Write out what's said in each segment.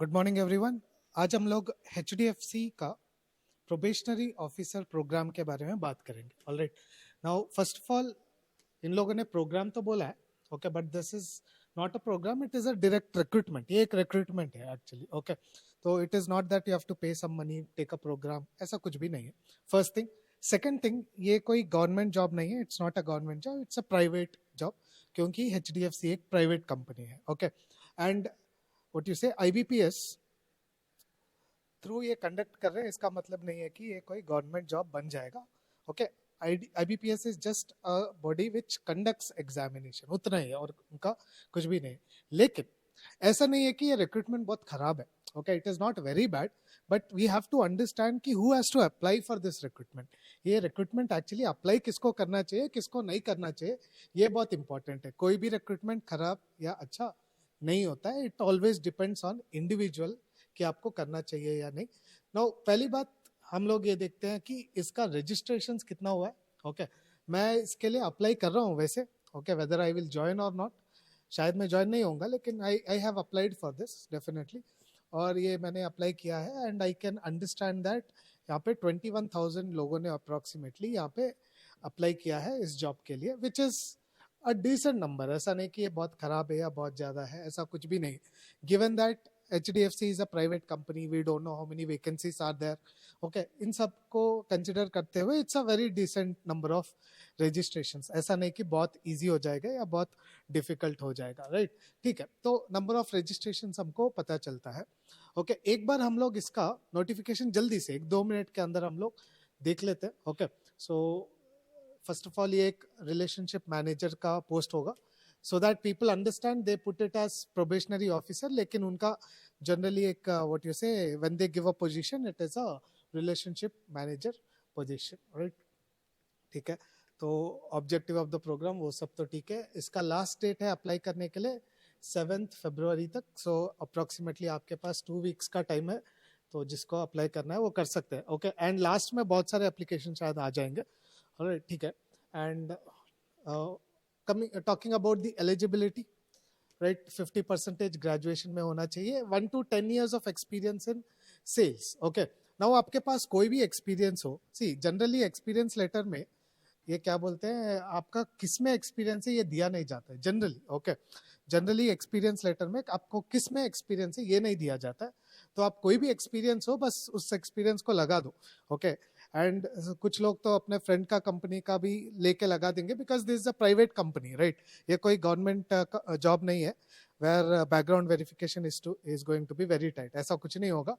Good morning everyone. आज हम लोग HDFC का प्रोबेशनरी ऑफिसर प्रोग्राम के बारे में बात करेंगे। Alright, now first of all इन लोगों ने प्रोग्राम तो बोला है, okay, but this is not a program, it is a direct recruitment. ये एक रिक्रूटमेंट है एक्चुअली, ओके। तो it is not that you have to pay some money take a program, ऐसा कुछ भी नहीं है। First thing. सेकंड थिंग, ये कोई गवर्नमेंट जॉब नहीं है, it's not a government job, it's a private job, क्योंकि HDFC एक प्राइवेट कंपनी है, ओके। एंड व्हाट यू से IBPS थ्रू ये कंडक्ट कर रहे हैं, इसका मतलब नहीं है कि ये कोई गवर्नमेंट जॉब बन जाएगा, okay. IBPS is just a body which conducts examination, उतना ही है, और उनका कुछ भी नहीं। लेकिन ऐसा नहीं है कि ये रिक्रूटमेंट बहुत खराब है, okay, it is not very bad, but we have to understand कि who has to apply for this recruitment. ये रिक्रूटमेंट एक्चुअली अप्लाई किसको करना चाहिए, किसको नहीं करना चाहिए, ये बहुत इंपॉर्टेंट है। कोई भी रिक्रूटमेंट खराब या अच्छा नहीं होता है, it always depends on individual कि आपको करना चाहिए या नहीं। नो, पहली बात हम लोग ये देखते हैं कि इसका रजिस्ट्रेशन कितना हुआ है, ओके। मैं इसके लिए अप्लाई कर रहा हूँ वैसे, okay, whether I will join और नॉट, शायद मैं ज्वाइन नहीं होऊंगा, लेकिन I have applied for this definitely, और ये मैंने अप्लाई किया है। And I can understand that यहाँ पे 21,000 लोगों ने अप्रोक्सीमेटली यहाँ पे अप्लाई किया है इस जॉब के लिए, which is a decent number. ऐसा नहीं कि ये बहुत खराब है या बहुत ज्यादा है, ऐसा कुछ भी नहीं। Given that HDFC is a private company, we don't know how many vacancies are there, okay, इन सब को कंसिडर करते हुए it's a very decent number of registrations. ऐसा नहीं कि बहुत इजी हो जाएगा या बहुत डिफिकल्ट हो जाएगा, राइट, ठीक है। तो नंबर ऑफ रजिस्ट्रेशन हमको पता चलता है, ओके। एक बार हम लोग इसका नोटिफिकेशन जल्दी से 1-2 मिनट के अंदर हम लोग देख लेते हैं, okay. So first of all ये एक रिलेशनशिप मैनेजर का पोस्ट होगा, so that people understand, they put it as probationary officer, लेकिन उनका generally एक what you say when they give a position, it is a relationship manager position, right, ठीक है। तो ऑब्जेक्टिव ऑफ द प्रोग्राम वो सब तो ठीक है। इसका लास्ट डेट है अप्लाई करने के लिए 7 फरवरी तक, सो अप्रोक्सीमेटली आपके पास 2 वीक्स का टाइम है, तो जिसको अप्लाई करना है वो कर सकते हैं, ओके। एंड लास्ट में बहुत सारे एप्लीकेशन शायद आ जाएंगे, ऑलराइट, ठीक है। And talking about the eligibility, right, 50% graduation में होना चाहिए, 1 to 10 years of experience in sales, okay. Now आपके पास कोई भी एक्सपीरियंस हो, सी जनरली एक्सपीरियंस लेटर में ये क्या बोलते हैं, आपका किस में एक्सपीरियंस है ये दिया नहीं जाता है generally, okay. Generally experience letter में आपको किस में एक्सपीरियंस है ये नहीं दिया जाता है, तो आप कोई भी एक्सपीरियंस हो बस उस एक्सपीरियंस को लगा दो, ओके। एंड कुछ लोग तो अपने फ्रेंड का कंपनी का भी लेके लगा देंगे, because this is a private company, right, ये कोई गवर्नमेंट जॉब नहीं है where background verification is going to be very tight, ऐसा कुछ नहीं होगा।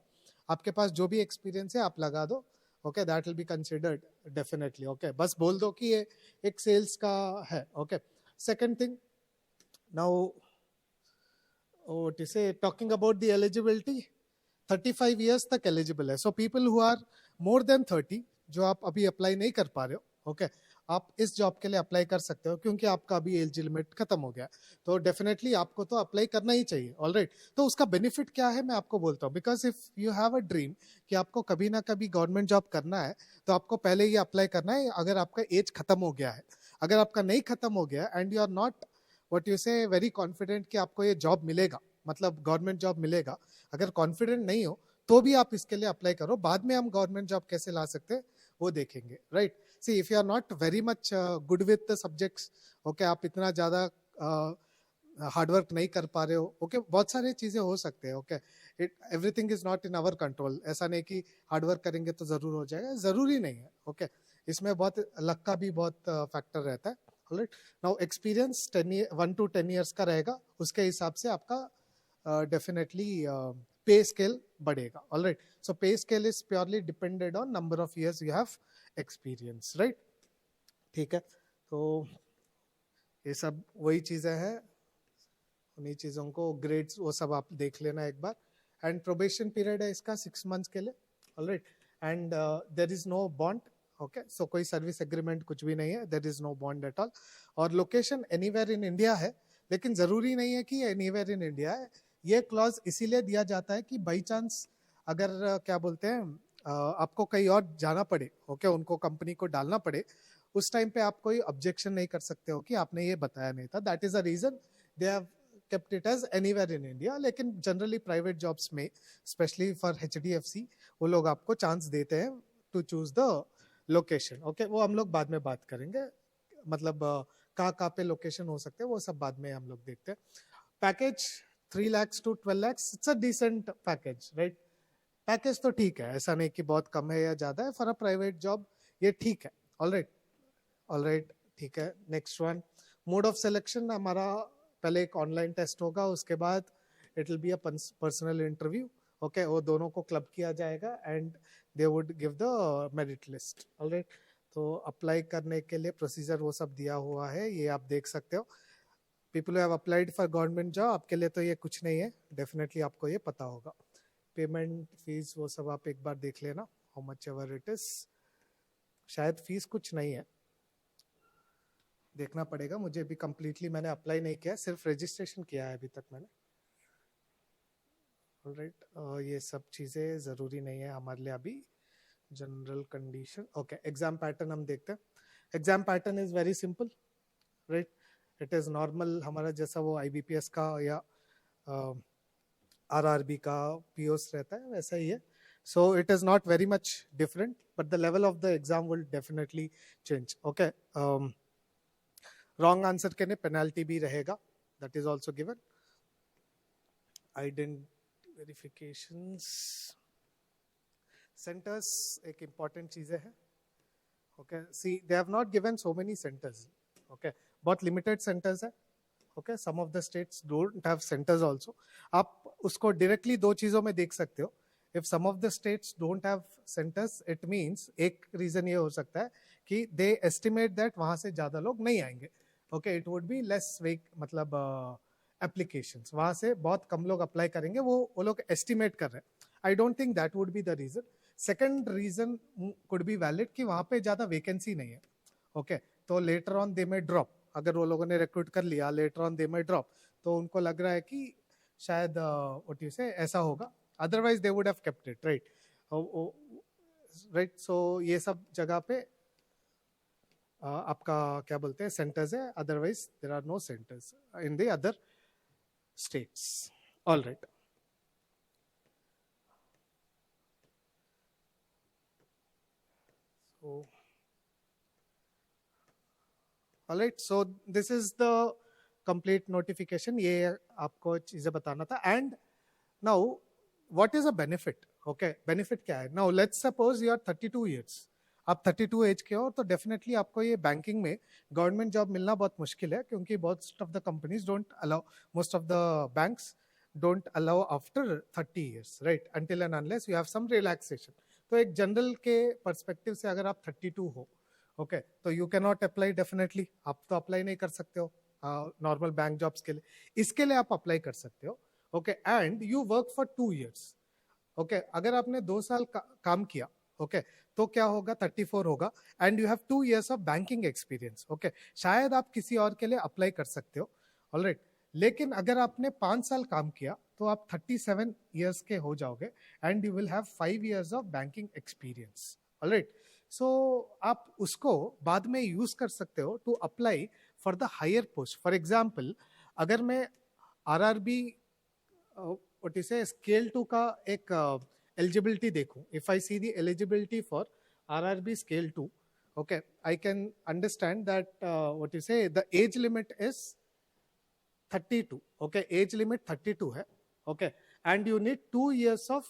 आपके पास जो भी एक्सपीरियंस है आप लगा दो, okay, that will be considered definitely, okay. बस बोल दो कि ये एक सेल्स का है, okay. Second thing, now what is say talking about the eligibility, 35 years तक एलिजिबल है, so people who are more than 30, जो आप अभी अप्लाई नहीं कर पा रहे हो, ओके, आप इस जॉब के लिए अप्लाई कर सकते हो, क्योंकि आपका अभी एज लिमिट खत्म हो गया, तो डेफिनेटली आपको तो अप्लाई करना ही चाहिए, ऑलराइट। तो उसका बेनिफिट क्या है मैं आपको बोलता हूँ, because if you have a dream कि आपको कभी ना कभी गवर्नमेंट जॉब करना है, तो आपको पहले ये अप्लाई करना है अगर आपका एज खत्म हो गया है। अगर आपका नहीं खत्म हो गया and you are not what you say very confident कि आपको ये जॉब मिलेगा, मतलब गवर्नमेंट जॉब मिलेगा, अगर कॉन्फिडेंट नहीं हो तो भी आप इसके लिए अप्लाई करो, बाद में हम गवर्नमेंट जॉब कैसे ला सकते हैं वो देखेंगे, right. See if you are not very much good with the subjects, okay, आप इतना ज्यादा हार्डवर्क नहीं कर पा रहे हो, ओके, बहुत सारी चीजें हो सकते हैं, okay. It everything is not in our control, ऐसा नहीं कि हार्डवर्क करेंगे तो जरूर हो जाएगा, जरूरी नहीं है, ओके। इसमें बहुत लक का भी बहुत फैक्टर रहता है, alright. Now experience 1 to 10 years का रहेगा, उसके हिसाब से आपका डेफिनेटली पे स्केल बढ़ेगा, ऑलराइट। सो पे scale is purely depended on number of years you have experience, right, ठीक है। तो ये सब वही चीजें हैं, उन्हीं चीजों को ग्रेड्स वो सब आप देख लेना एक बार। एंड प्रोबेशन पीरियड है इसका 6 months के लिए, alright. And there is no bond, okay, so कोई सर्विस एग्रीमेंट कुछ भी नहीं है, there is no bond at all. और लोकेशन एनीवेयर इन इंडिया है, लेकिन जरूरी नहीं है कि एनीवेयर इन इंडिया है। ये क्लॉज इसीलिए दिया जाता है कि बाई चांस अगर क्या बोलते हैं आपको कहीं और जाना पड़े, ओके, उनको कंपनी को डालना पड़े, उस टाइम पे आप कोई ऑब्जेक्शन नहीं कर सकते हो कि आपने ये बताया नहीं था, that is a reason they have kept it as anywhere in India, लेकिन generally private jobs में, especially for HDFC, वो लोग आपको chance देते हैं to choose the location. Okay, वो हम लोग बाद में बात करेंगे, मतलब कहाँ पे लोकेशन हो सकते हैं वो सब बाद में हम लोग देखते हैं. Package 3 lakhs to 12 lakhs, it's a decent package, right? Package तो ठीक है, ऐसा नहीं कि बहुत कम है या ज्यादा है. फॉर अ प्राइवेट जॉब ये ठीक है. ऑलराइट, ठीक है. Next one, mode of selection हमारा पहले एक ऑनलाइन टेस्ट होगा, उसके बाद it will be a personal interview. Okay, वो दोनों को क्लब किया जाएगा and they would give the merit list. Alright, तो अप्लाई करने के लिए प्रोसीजर वो सब दिया हुआ है, ये आप देख सकते हो. People have applied for government job, आपके लिए तो ये कुछ नहीं है, डेफिनेटली आपको ये पता होगा. पेमेंट फीस वो सब आप एक बार देख लेना, how much ever it is. शायद फीस कुछ नहीं है, देखना पड़ेगा मुझे भी. कंप्लीटली मैंने अप्लाई नहीं किया, सिर्फ रजिस्ट्रेशन किया है अभी तक मैंने. ऑलराइट, ये सब चीजें जरूरी नहीं है हमारे लिए अभी. General condition, okay. Exam pattern हम देखते हैं. Exam pattern is very simple, right. It is normal, हमारा जैसा वो IBPS का या RRB का POs रहता है वैसा ही है. So it is not very much different, but the level of the exam will definitely change. Okay. Wrong answer के लिए penalty भी रहेगा, that is also given. Ident verifications, centers एक important चीजें हैं. Okay, see they have not given so many centers. Okay, बहुत limited centers है. Okay, some of the states don't have centers also. आप उसको directly दो चीजों में देख सकते हो. If some of the states don't have centers, it means एक reason ये हो सकता है कि they estimate that वहाँ से ज्यादा लोग नहीं आएंगे. Okay, it would be less vague, मतलब applications. वहाँ से बहुत कम लोग apply करेंगे, वो लोग estimate कर रहे हैं. I don't think that would be the reason. Second reason could be valid कि वहाँ पे ज्यादा vacancy नहीं है. Okay, तो later on they may drop. अगर वो लोगों ने रिक्रूट कर लिया, later on they may drop, तो उनको लग रहा है कि शायद what you say ऐसा होगा. Otherwise they would have kept it, right? Right, so ये सब जगह पे आपका क्या बोलते हैं सेंटर्स है. Otherwise there are no centers in the other states. All right. So all right, so this is the complete notification. ये आपको चीजें बताना था. And now what is a benefit? Okay, benefit क्या है? Now let's suppose you are 32 years. आप 32 as के हो तो डेफिनेटली आपको ये बैंकिंग में गवर्नमेंट जॉब मिलना बहुत मुश्किल है, क्योंकि most of the companies don't allow, most of the banks don't allow after 30 years, right? Until and unless you have some relaxation. तो एक जनरल के पर्सपेक्टिव से अगर आप 32 हो, ओके, तो you can not apply. Definitely आप तो अप्लाई नहीं कर सकते हो नॉर्मल बैंक जॉब्स के लिए. इसके लिए आप अप्लाई कर सकते हो. Okay, and you work for 2 years. Okay, अगर आपने 2 साल काम किया, ओके, तो क्या होगा, 34 होगा. And you have 2 years of banking experience. Okay, शायद आप किसी और के लिए अप्लाई कर सकते हो. ऑलराइट, लेकिन अगर आपने 5 साल काम किया तो आप 37 years के हो जाओगे and you will have 5 years of banking experience. Alright, so आप उसको बाद में यूज कर सकते हो to apply for the higher post. For example, अगर मैं RRB what is say scale 2 का एक एलिजिबिलिटी देखूं, if I see the eligibility for RRB scale 2, okay, I can understand that what you say the age limit is 32. Okay, age limit 32 है. Okay, and you need 2 years of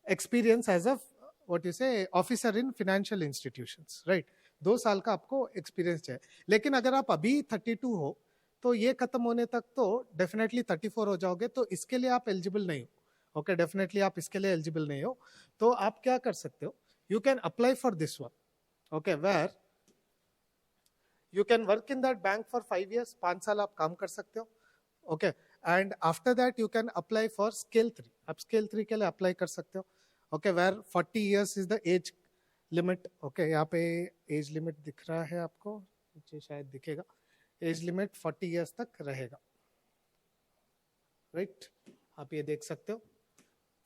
experience as a what you say officer in financial institutions, right? 2 साल का आपको experience चाहिए. लेकिन अगर आप अभी 32 हो तो ये खत्म होने तक तो डेफिनेटली 34 हो जाओगे, तो इसके लिए आप एलिजिबल नहीं हो. ओके, डेफिनेटली आप इसके लिए एलिजिबल नहीं हो. तो आप क्या कर सकते हो, you can apply for this one. Okay, where you can work in that bank for 5 years. 5 साल आप काम कर सकते हो. Okay, and after that you can apply for scale 3. आप स्केल 3 के लिए अप्लाई कर सकते हो. Okay, where 40 years is the age limit. Okay, यहाँ पे एज लिमिट दिख रहा है आपको, नीचे शायद दिखेगा. एज लिमिट 40 years तक रहेगा, राइट? आप ये देख सकते हो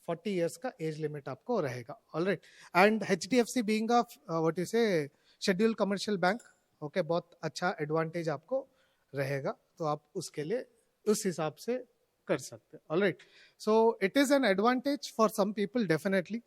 40 years का एज लिमिट आपको रहेगा. Alright, and HDFC being a what you से शेड्यूल कमर्शियल बैंक, ओके, बहुत अच्छा एडवांटेज आपको रहेगा, तो आप उसके लिए उस हिसाब से कर सकते हैं. Alright, so it is an advantage for some people definitely.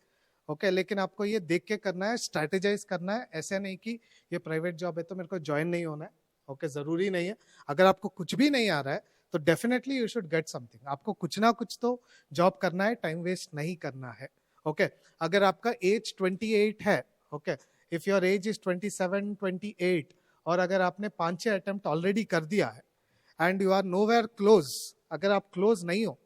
Okay, लेकिन आपको ये देख के करना है, स्ट्रैटेजाइज करना है. ऐसे नहीं कि ये प्राइवेट जॉब है तो मेरे को ज्वाइन नहीं होना है. ओके, जरूरी नहीं है. अगर आपको कुछ भी नहीं आ रहा है तो definitely you should get something. आपको कुछ ना कुछ तो जॉब करना है, टाइम वेस्ट नहीं करना है. ओके, अगर आपका एज 28 है, okay, if your age is 27, 28, और अगर आपने 5-6 अटेम्प्ट ऑलरेडी कर दिया है and you are nowhere close, अगर आप क्लोज नहीं हो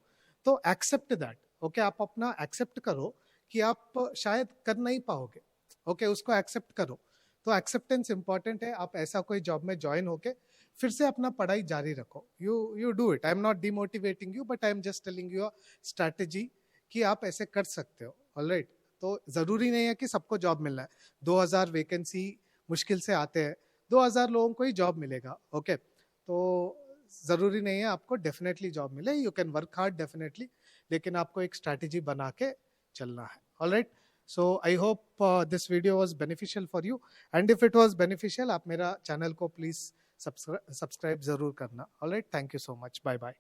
तो एक्सेप्ट दैट. ओके, आप अपना एक्सेप्ट करो कि आप शायद कर नहीं पाओगे. ओके, उसको एक्सेप्ट करो. तो एक्सेप्टेंस इंपॉर्टेंट है. आप ऐसा कोई जॉब में ज्वाइन होके फिर से अपना पढ़ाई जारी रखो. You do it. I am not demotivating you, but I am just telling you a strategy कि आप ऐसे कर सकते हो. ऑलराइट, तो जरूरी नहीं है कि सबको जॉब मिलना है. 2000 वैकेंसी मुश्किल से आते हैं, 2000 लोगों को ही जॉब मिलेगा. ओके, तो जरूरी नहीं है आपको डेफिनेटली जॉब मिले. You can work hard definitely, लेकिन आपको एक स्ट्रैटेजी बना के चलना है. Alright, so I hope this video was beneficial for you, and if it was beneficial, आप मेरा चैनल को प्लीज सब्सक्राइब जरूर करना. Alright, thank you so much. Bye bye.